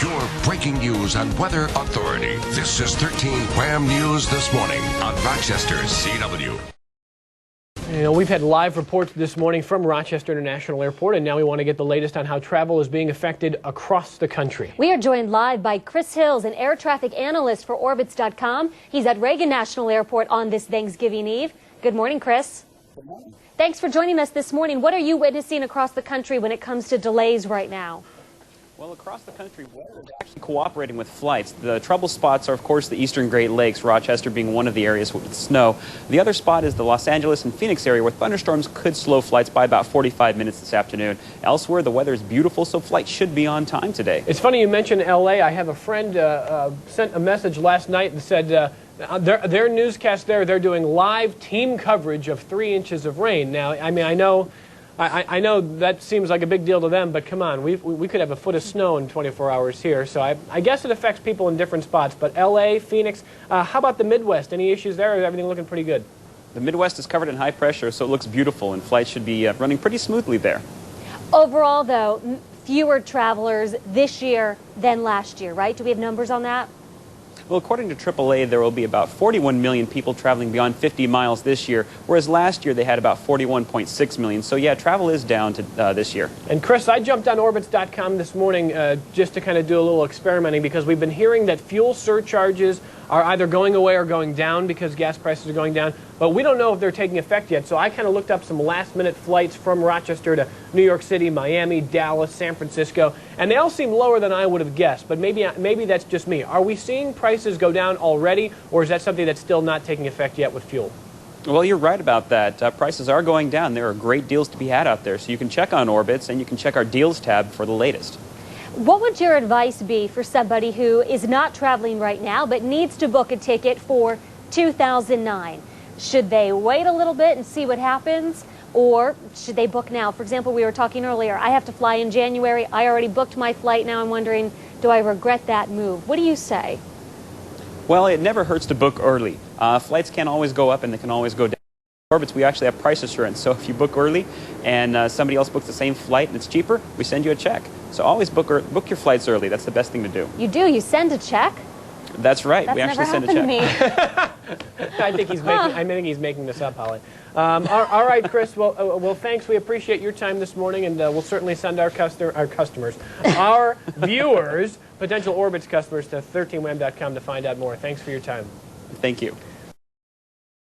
your breaking news and weather authority. This is 13 WHAM News This Morning on Rochester CW. You know, we've had live reports this morning from Rochester International Airport, and now we want to get the latest on how travel is being affected across the country. We are joined live by Chris Hills, an air traffic analyst for Orbitz.com. He's at Reagan National Airport on this Thanksgiving Eve. Good morning, Chris. Good morning. Thanks for joining us this morning. What are you witnessing across the country when it comes to delays right now? Well, across the country, weather is actually cooperating with flights. The trouble spots are, of course, the eastern Great Lakes, Rochester being one of the areas with snow. The other spot is the Los Angeles and Phoenix area, where thunderstorms could slow flights by about 45 minutes this afternoon. Elsewhere, the weather is beautiful, so flights should be on time today. It's funny you mentioned L.A. I have a friend sent a message last night and said their newscast there, they're doing live team coverage of 3 inches of rain. Now, I mean, I know that seems like a big deal to them, but come on, we could have a foot of snow in 24 hours here, so I guess it affects people in different spots. But L.A., Phoenix, how about the Midwest? Any issues there, or is everything looking pretty good? The Midwest is covered in high pressure, so it looks beautiful, and flights should be running pretty smoothly there. Overall, though, fewer travelers this year than last year, right? Do we have numbers on that? Well, according to AAA, there will be about 41 million people traveling beyond 50 miles this year, whereas last year they had about 41.6 million. So, yeah, travel is down to this year. And, Chris, I jumped on Orbitz.com this morning just to kind of do a little experimenting, because we've been hearing that fuel surcharges are either going away or going down because gas prices are going down, but we don't know if they're taking effect yet. So I kind of looked up some last-minute flights from Rochester to New York City, Miami, Dallas, San Francisco, and they all seem lower than I would have guessed, but maybe that's just me. Are we seeing prices go down already, or is that something that's still not taking effect yet with fuel? Well, you're right about that. Prices are going down. There are great deals to be had out there, so you can check on Orbitz, and you can check our deals tab for the latest. What would your advice be for somebody who is not traveling right now but needs to book a ticket for 2009? Should they wait a little bit and see what happens, or should they book now? For example, we were talking earlier, I have to fly in January. I already booked my flight. Now I'm wondering, do I regret that move? What do you say? Well, it never hurts to book early. Flights can always go up and they can always go down. Orbitz, we actually have price assurance, so if you book early and somebody else books the same flight and it's cheaper, we send you a check. So always book your flights early. That's the best thing to do. You do? You send a check? That's right. That's we actually send a check. To me. I think he's making this up, Holly. All right, Chris. Well, thanks. We appreciate your time this morning, and we'll certainly send our viewers, potential Orbitz customers, to 13wham.com to find out more. Thanks for your time. Thank you.